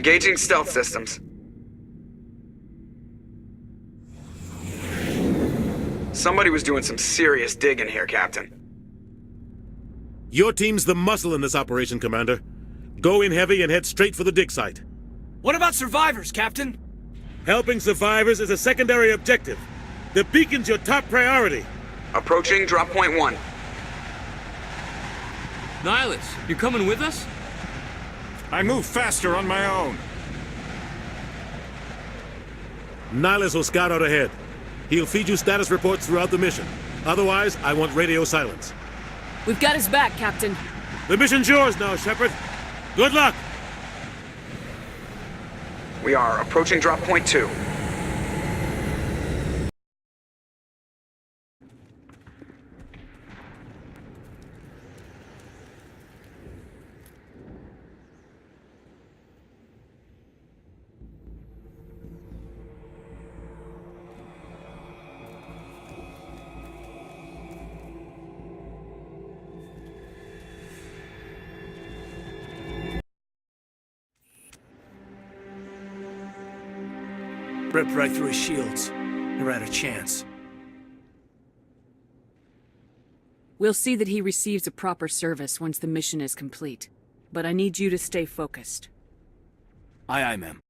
Engaging stealth systems. Somebody was doing some serious digging here, Captain. Your team's the muscle in this operation, Commander. Go in heavy and head straight for the dig site. What about survivors, Captain? Helping survivors is a secondary objective. The beacon's your top priority. Approaching drop point 1. Nihilus, you're coming with us? I move faster on my own. Nihilus will scout out ahead. He'll feed you status reports throughout the mission. Otherwise, I want radio silence. We've got his back, Captain. The mission's yours now, Shepard. Good luck! We are approaching drop point 2. Ripped right through his shields. Never had a chance. We'll see that he receives a proper service once the mission is complete. But I need you to stay focused. Aye, aye, ma'am.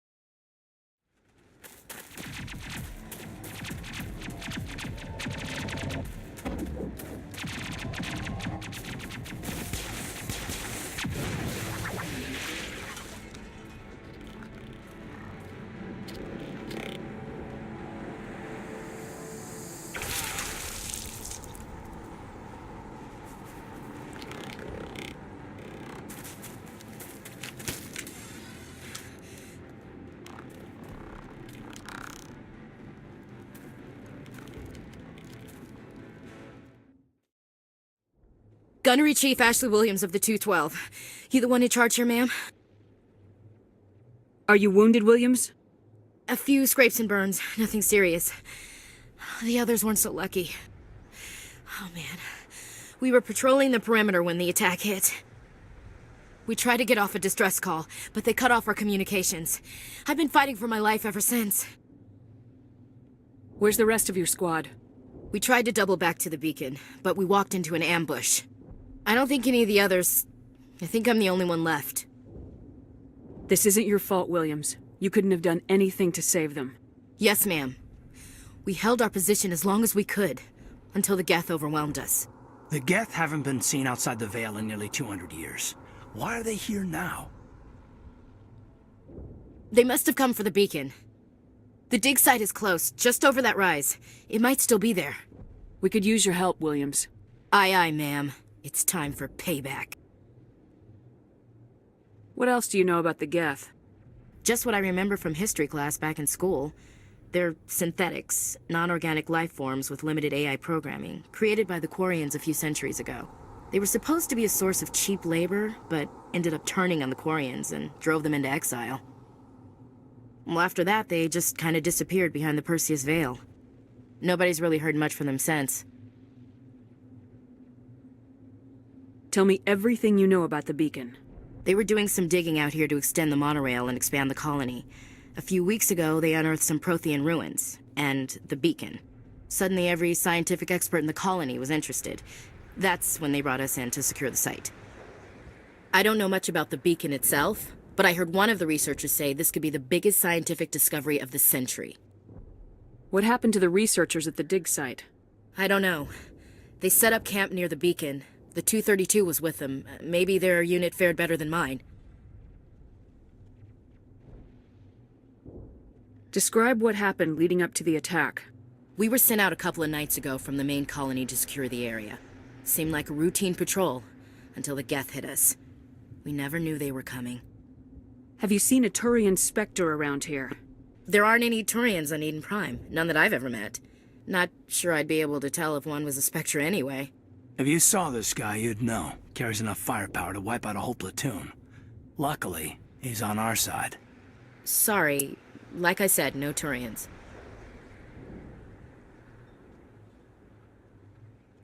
Gunnery Chief Ashley Williams of the 212. You the one in charge here, ma'am? Are you wounded, Williams? A few scrapes and burns, nothing serious. The others weren't so lucky. Oh man. We were patrolling the perimeter when the attack hit. We tried to get off a distress call, but they cut off our communications. I've been fighting for my life ever since. Where's the rest of your squad? We tried to double back to the beacon, but we walked into an ambush. I don't think any of the others... I think I'm the only one left. This isn't your fault, Williams. You couldn't have done anything to save them. Yes, ma'am. We held our position as long as we could, until the Geth overwhelmed us. The Geth haven't been seen outside the Veil in nearly 200 years. Why are they here now? They must have come for the beacon. The dig site is close, just over that rise. It might still be there. We could use your help, Williams. Aye, aye, ma'am. It's time for payback. What else do you know about the Geth? Just what I remember from history class back in school. They're synthetics, non-organic life forms with limited AI programming, created by the Quarians a few centuries ago. They were supposed to be a source of cheap labor, but ended up turning on the Quarians and drove them into exile. Well, after that, they just kind of disappeared behind the Perseus Veil. Nobody's really heard much from them since. Tell me everything you know about the beacon. They were doing some digging out here to extend the monorail and expand the colony. A few weeks ago, they unearthed some Prothean ruins, and the beacon. Suddenly, every scientific expert in the colony was interested. That's when they brought us in to secure the site. I don't know much about the beacon itself, but I heard one of the researchers say this could be the biggest scientific discovery of the century. What happened to the researchers at the dig site? I don't know. They set up camp near the beacon. The 232 was with them. Maybe their unit fared better than mine. Describe what happened leading up to the attack. We were sent out a couple of nights ago from the main colony to secure the area. Seemed like a routine patrol, until the Geth hit us. We never knew they were coming. Have you seen a Turian Spectre around here? There aren't any Turians on Eden Prime. None that I've ever met. Not sure I'd be able to tell if one was a Spectre anyway. If you saw this guy, you'd know. Carries enough firepower to wipe out a whole platoon. Luckily, he's on our side. Sorry. Like I said, no Turians.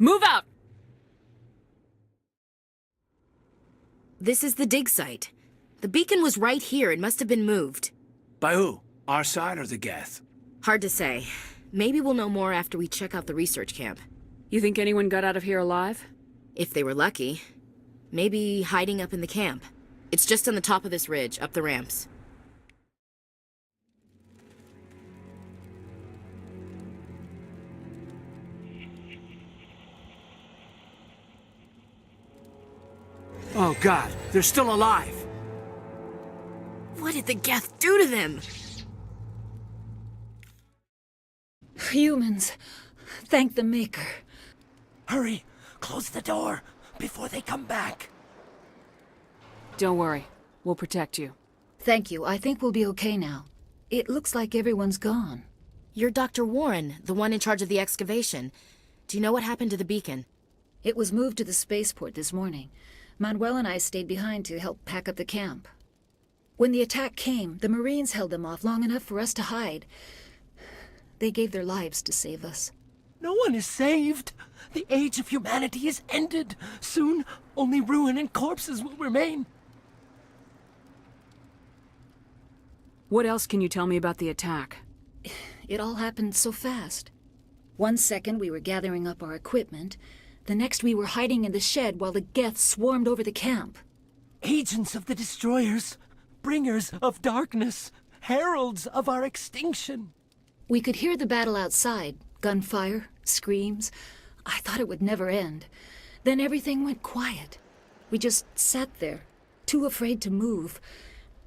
Move out! This is the dig site. The beacon was right here. It must have been moved. By who? Our side or the Geth? Hard to say. Maybe we'll know more after we check out the research camp. You think anyone got out of here alive? If they were lucky. Maybe hiding up in the camp. It's just on the top of this ridge, up the ramps. Oh God, they're still alive! What did the Geth do to them? Humans. Thank the Maker. Hurry! Close the door before they come back. Don't worry. We'll protect you. Thank you. I think we'll be okay now. It looks like everyone's gone. You're Dr. Warren, the one in charge of the excavation. Do you know what happened to the beacon? It was moved to the spaceport this morning. Manuel and I stayed behind to help pack up the camp. When the attack came, the Marines held them off long enough for us to hide. They gave their lives to save us. No one is saved. The age of humanity is ended. Soon, only ruin and corpses will remain. What else can you tell me about the attack? It all happened so fast. One second we were gathering up our equipment. The next we were hiding in the shed while the Geth swarmed over the camp. Agents of the destroyers, bringers of darkness, heralds of our extinction. We could hear the battle outside. Gunfire, screams. I thought it would never end. Then everything went quiet. We just sat there, too afraid to move,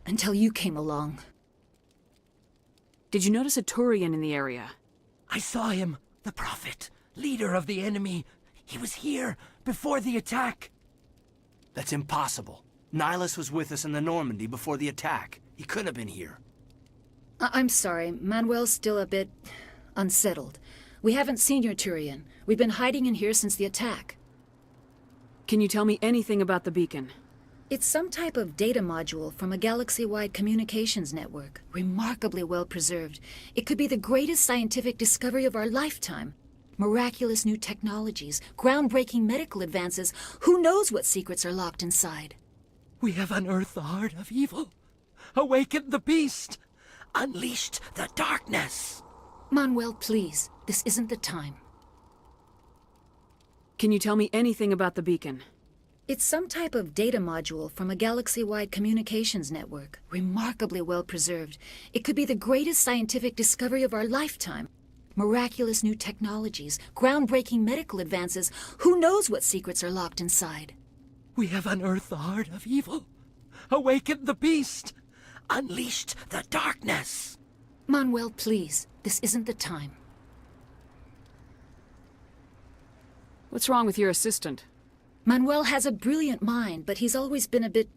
until you came along. Did you notice a Turian in the area? I saw him, the prophet, leader of the enemy. He was here before the attack. That's impossible. Nihilus was with us in the Normandy before the attack. He couldn't have been here. I'm sorry, Manuel's still a bit unsettled. We haven't seen your Turian. We've been hiding in here since the attack. Can you tell me anything about the beacon? It's some type of data module from a galaxy-wide communications network, remarkably well preserved. It could be the greatest scientific discovery of our lifetime. Miraculous new technologies, groundbreaking medical advances. Who knows what secrets are locked inside? We have unearthed the heart of evil, awakened the beast, unleashed the darkness. Manuel, please. This isn't the time. Can you tell me anything about the beacon? It's some type of data module from a galaxy-wide communications network, remarkably well preserved. It could be the greatest scientific discovery of our lifetime. Miraculous new technologies, groundbreaking medical advances. Who knows what secrets are locked inside? We have unearthed the heart of evil, awakened the beast, unleashed the darkness. Manuel, please. This isn't the time. What's wrong with your assistant? Manuel has a brilliant mind, but he's always been a bit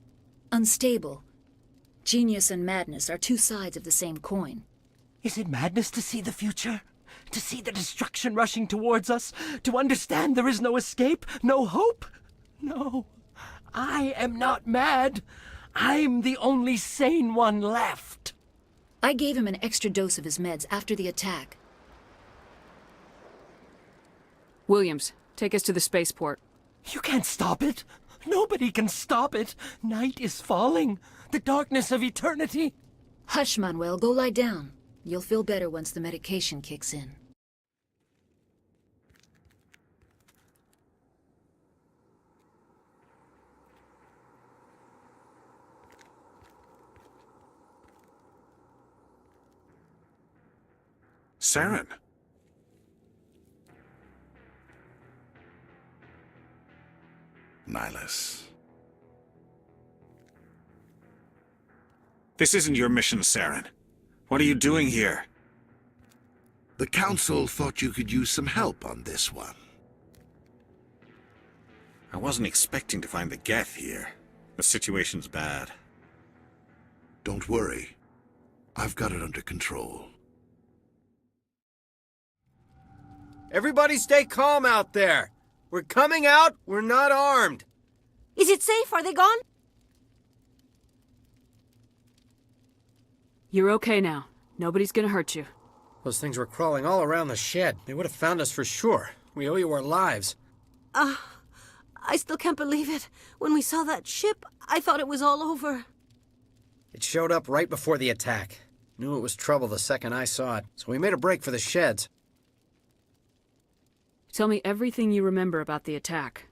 unstable. Genius and madness are two sides of the same coin. Is it madness to see the future? To see the destruction rushing towards us? To understand there is no escape? No hope? No. I am not mad. I'm the only sane one left. I gave him an extra dose of his meds after the attack. Williams, take us to the spaceport. You can't stop it. Nobody can stop it. Night is falling. The darkness of eternity. Hush, Manuel. Go lie down. You'll feel better once the medication kicks in. Saren. Nihilus. This isn't your mission, Saren. What are you doing here? The Council thought you could use some help on this one. I wasn't expecting to find the Geth here. The situation's bad. Don't worry. I've got it under control. Everybody stay calm out there. We're coming out. We're not armed. Is it safe? Are they gone? You're okay now. Nobody's gonna hurt you. Those things were crawling all around the shed. They would have found us for sure. We owe you our lives. I still can't believe it. When we saw that ship, I thought it was all over. It showed up right before the attack. Knew it was trouble the second I saw it, so we made a break for the sheds. Tell me everything you remember about the attack.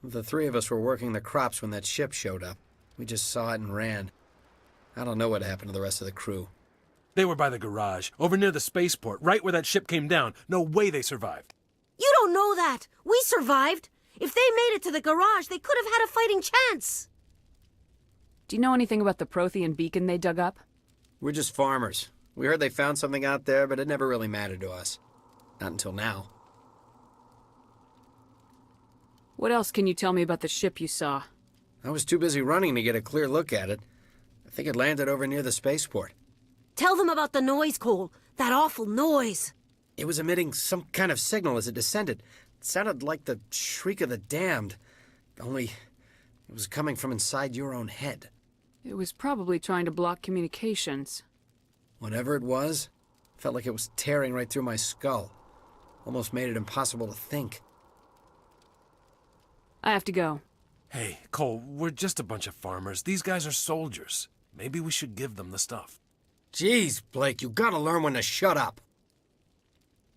The three of us were working the crops when that ship showed up. We just saw it and ran. I don't know what happened to the rest of the crew. They were by the garage, over near the spaceport, right where that ship came down. No way they survived. You don't know that. We survived. If they made it to the garage, they could have had a fighting chance. Do you know anything about the Prothean beacon they dug up? We're just farmers. We heard they found something out there, but it never really mattered to us. Not until now. What else can you tell me about the ship you saw? I was too busy running to get a clear look at it. I think it landed over near the spaceport. Tell them about the noise, Cole. That awful noise. It was emitting some kind of signal as it descended. It sounded like the shriek of the damned. Only it was coming from inside your own head. It was probably trying to block communications. Whatever it was, felt like it was tearing right through my skull. Almost made it impossible to think. I have to go. Hey, Cole, we're just a bunch of farmers. These guys are soldiers. Maybe we should give them the stuff. Jeez, Blake, you gotta learn when to shut up.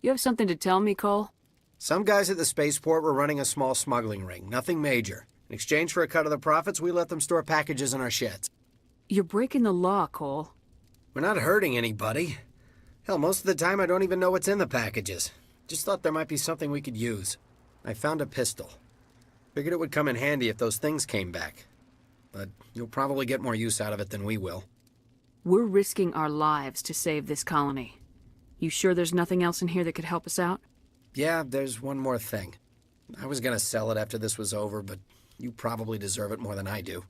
You have something to tell me, Cole? Some guys at the spaceport were running a small smuggling ring, nothing major. In exchange for a cut of the profits, we let them store packages in our sheds. You're breaking the law, Cole. We're not hurting anybody. Hell, most of the time I don't even know what's in the packages. Just thought there might be something we could use. I found a pistol. Figured it would come in handy if those things came back. But you'll probably get more use out of it than we will. We're risking our lives to save this colony. You sure there's nothing else in here that could help us out? Yeah, there's one more thing. I was gonna sell it after this was over, but you probably deserve it more than I do.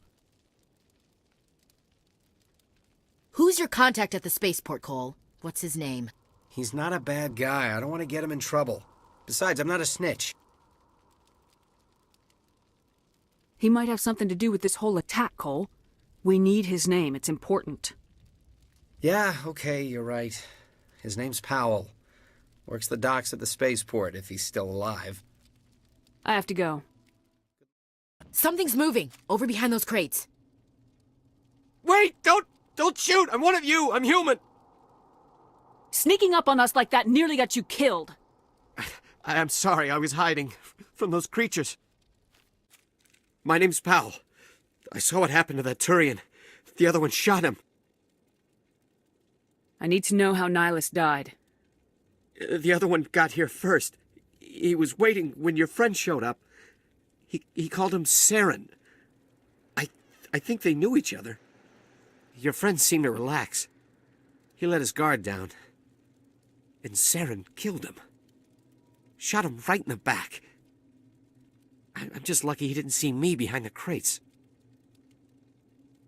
Who's your contact at the spaceport, Cole? What's his name? He's not a bad guy. I don't want to get him in trouble. Besides, I'm not a snitch. He might have something to do with this whole attack, Cole. We need his name. It's important. Yeah, okay, you're right. His name's Powell. Works the docks at the spaceport, if he's still alive. I have to go. Something's moving, over behind those crates. Wait! Don't shoot! I'm one of you! I'm human! Sneaking up on us like that nearly got you killed. I'm sorry, I was hiding from those creatures. My name's Powell. I saw what happened to that Turian. The other one shot him. I need to know how Nihilus died. The other one got here first. He was waiting when your friend showed up. He called him Saren. I think they knew each other. Your friend seemed to relax. He let his guard down. And Saren killed him. Shot him right in the back. I'm just lucky he didn't see me behind the crates.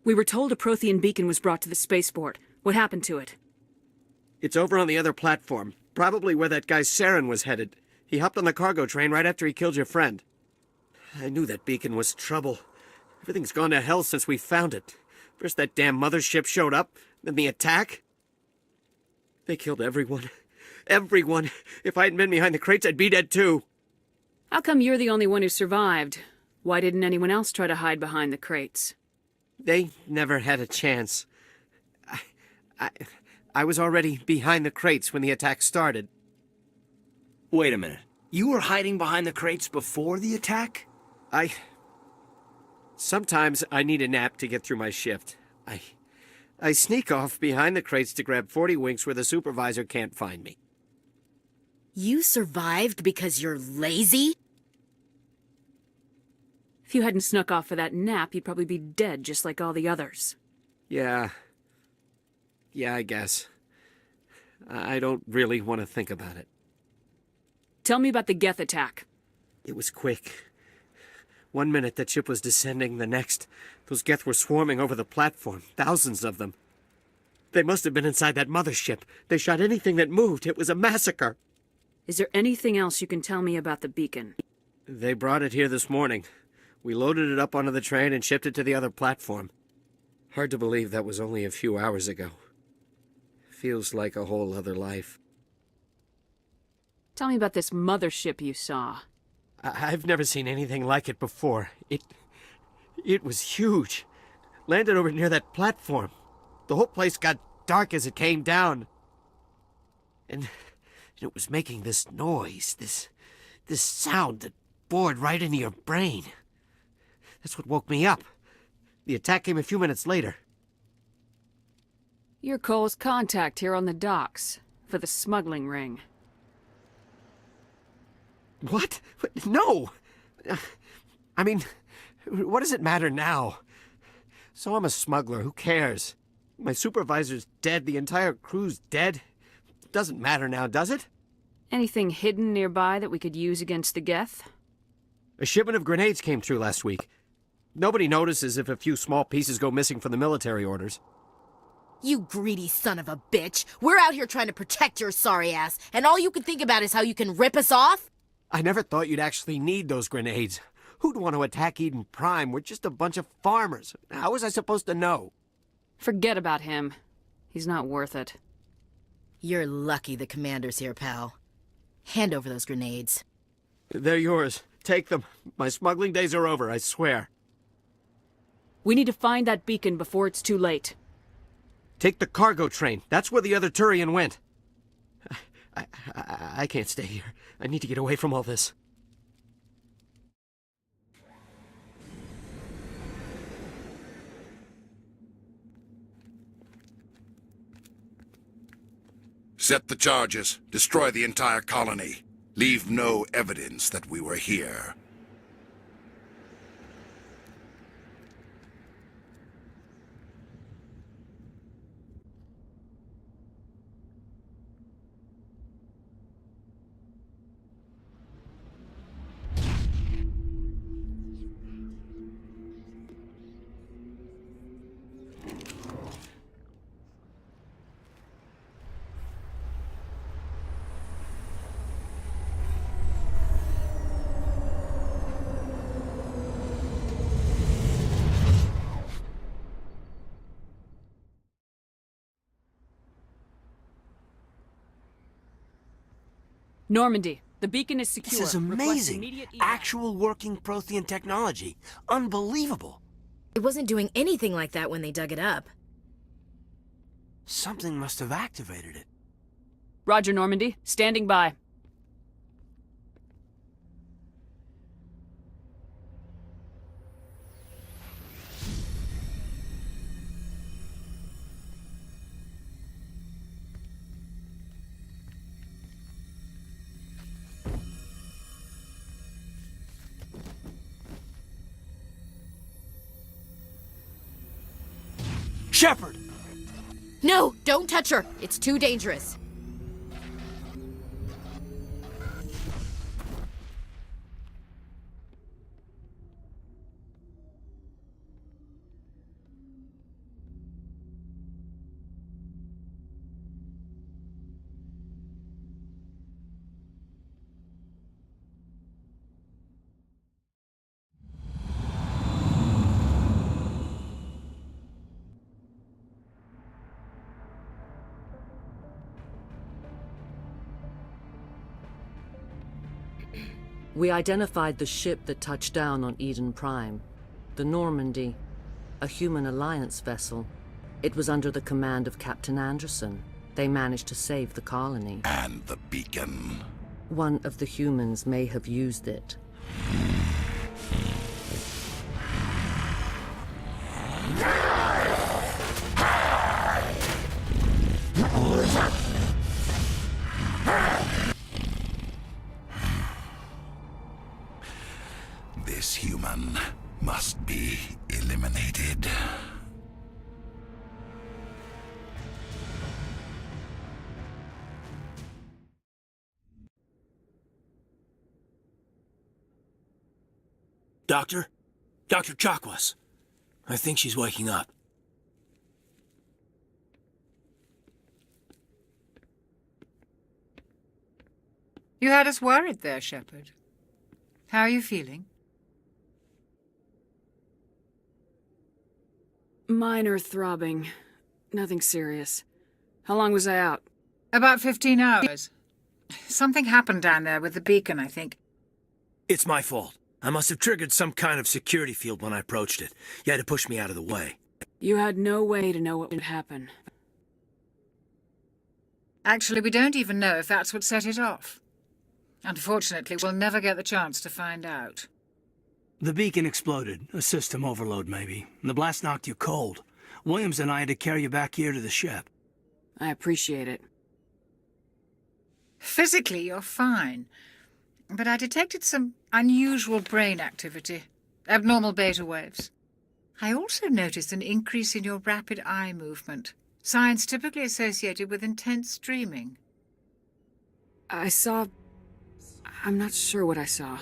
We were told a Prothean beacon was brought to the spaceport. What happened to it? It's over on the other platform. Probably where that guy Saren was headed. He hopped on the cargo train right after he killed your friend. I knew that beacon was trouble. Everything's gone to hell since we found it. First that damn mothership showed up, then the attack. They killed everyone. Everyone. If I hadn't been behind the crates, I'd be dead too. How come you're the only one who survived? Why didn't anyone else try to hide behind the crates? They never had a chance. I was already behind the crates when the attack started. Wait a minute. You were hiding behind the crates before the attack? Sometimes I need a nap to get through my shift. I sneak off behind the crates to grab 40 winks where the supervisor can't find me. You survived because you're lazy? If you hadn't snuck off for that nap, you'd probably be dead just like all the others. Yeah, I guess. I don't really want to think about it. Tell me about the Geth attack. It was quick. 1 minute that ship was descending, the next, those Geth were swarming over the platform, thousands of them. They must have been inside that mothership. They shot anything that moved. It was a massacre. Is there anything else you can tell me about the beacon? They brought it here this morning. We loaded it up onto the train and shipped it to the other platform. Hard to believe that was only a few hours ago. Feels like a whole other life. Tell me about this mothership you saw. I've never seen anything like it before. It was huge. Landed over near that platform. The whole place got dark as it came down. And it was making this noise, this sound that bored right into your brain. That's what woke me up. The attack came a few minutes later. You're Cole's contact here on the docks for the smuggling ring. What? No! I mean, what does it matter now? So I'm a smuggler, who cares? My supervisor's dead, the entire crew's dead. Doesn't matter now, does it? Anything hidden nearby that we could use against the Geth? A shipment of grenades came through last week. Nobody notices if a few small pieces go missing from the military orders. You greedy son of a bitch. We're out here trying to protect your sorry ass, and all you can think about is how you can rip us off? I never thought you'd actually need those grenades. Who'd want to attack Eden Prime? We're just a bunch of farmers. How was I supposed to know? Forget about him. He's not worth it. You're lucky the commander's here, pal. Hand over those grenades. They're yours. Take them. My smuggling days are over, I swear. We need to find that beacon before it's too late. Take the cargo train. That's where the other Turian went. I can't stay here. I need to get away from all this. Set the charges. Destroy the entire colony. Leave no evidence that we were here. Normandy, the beacon is secure. This is Request amazing. immediate evac. Actual working Prothean technology. Unbelievable. It wasn't doing anything like that when they dug it up. Something must have activated it. Roger, Normandy. Standing by. Shepard! No, don't touch her. It's too dangerous. We identified the ship that touched down on Eden Prime, the Normandy, a human alliance vessel. It was under the command of Captain Anderson. They managed to save the colony. And the beacon. One of the humans may have used it. This human must be eliminated. Doctor? Dr. Chakwas. I think she's waking up. You had us worried there, Shepard. How are you feeling? Minor throbbing. Nothing serious. How long was I out? About 15 hours. Something happened down there with the beacon, I think. It's my fault. I must have triggered some kind of security field when I approached it. You had to push me out of the way. You had no way to know what would happen. Actually, we don't even know if that's what set it off. Unfortunately, we'll never get the chance to find out. The beacon exploded. A system overload, maybe. The blast knocked you cold. Williams and I had to carry you back here to the ship. I appreciate it. Physically, you're fine. But I detected some unusual brain activity. Abnormal beta waves. I also noticed an increase in your rapid eye movement. Signs typically associated with intense dreaming. I saw... I'm not sure what I saw.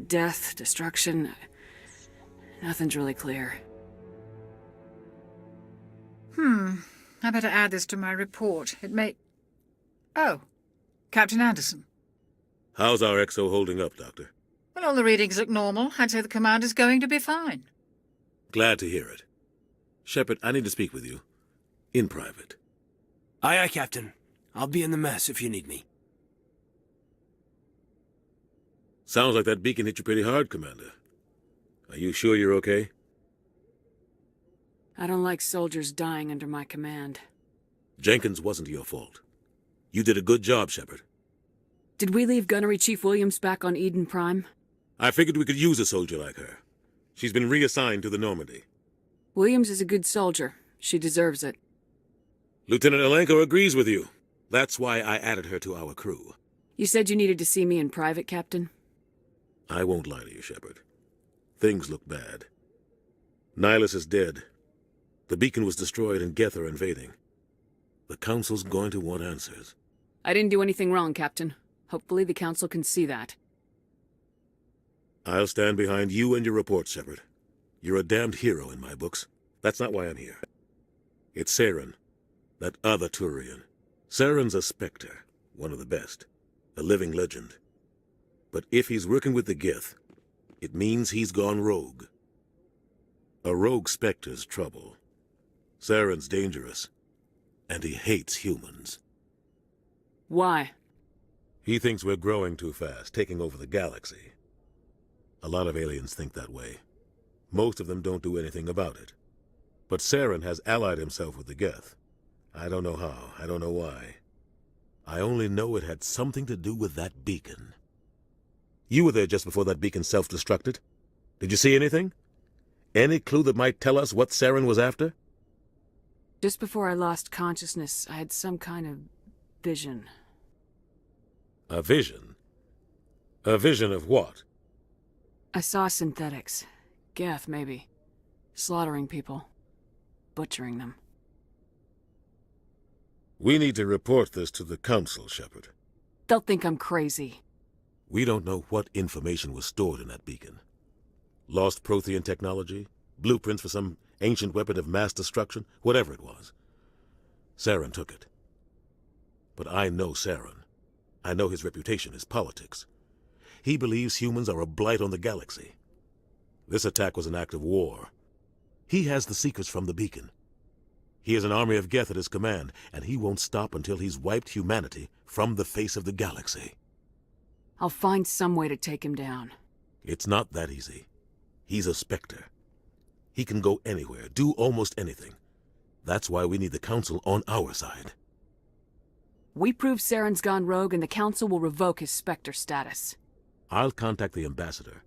Death, destruction... Nothing's really clear. I better add this to my report. It may... Oh, Captain Anderson. How's our XO holding up, Doctor? Well, all the readings look normal. I'd say the commander's going to be fine. Glad to hear it. Shepard, I need to speak with you. In private. Aye, aye, Captain. I'll be in the mess if you need me. Sounds like that beacon hit you pretty hard, Commander. Are you sure you're okay? I don't like soldiers dying under my command. Jenkins wasn't your fault. You did a good job, Shepard. Did we leave Gunnery Chief Williams back on Eden Prime? I figured we could use a soldier like her. She's been reassigned to the Normandy. Williams is a good soldier. She deserves it. Lieutenant Alenko agrees with you. That's why I added her to our crew. You said you needed to see me in private, Captain? I won't lie to you, Shepard. Things look bad. Nihilus is dead. The beacon was destroyed and Geth are invading. The Council's going to want answers. I didn't do anything wrong, Captain. Hopefully the Council can see that. I'll stand behind you and your report, Shepard. You're a damned hero in my books. That's not why I'm here. It's Saren, that other Turian. Saren's a Spectre, one of the best, a living legend. But if he's working with the Geth, it means he's gone rogue. A rogue Spectre's trouble. Saren's dangerous, and he hates humans. Why? He thinks we're growing too fast, taking over the galaxy. A lot of aliens think that way. Most of them don't do anything about it. But Saren has allied himself with the Geth. I don't know how, I don't know why. I only know it had something to do with that beacon. You were there just before that beacon self-destructed. Did you see anything? Any clue that might tell us what Saren was after? Just before I lost consciousness, I had some kind of vision. A vision? A vision of what? I saw synthetics. Geth, maybe. Slaughtering people. Butchering them. We need to report this to the Council, Shepard. They'll think I'm crazy. We don't know what information was stored in that beacon. Lost Prothean technology? Blueprints for some ancient weapon of mass destruction? Whatever it was. Saren took it. But I know Saren. I know his reputation is politics. He believes humans are a blight on the galaxy. This attack was an act of war. He has the secrets from the beacon. He has an army of Geth at his command, and he won't stop until he's wiped humanity from the face of the galaxy. I'll find some way to take him down. It's not that easy. He's a Spectre. He can go anywhere, do almost anything. That's why we need the Council on our side. We prove Saren's gone rogue and the Council will revoke his Spectre status. I'll contact the Ambassador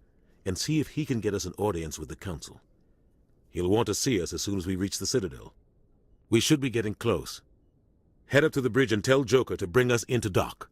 and see if he can get us an audience with the Council. He'll want to see us as soon as we reach the Citadel. We should be getting close. Head up to the bridge and tell Joker to bring us into dock.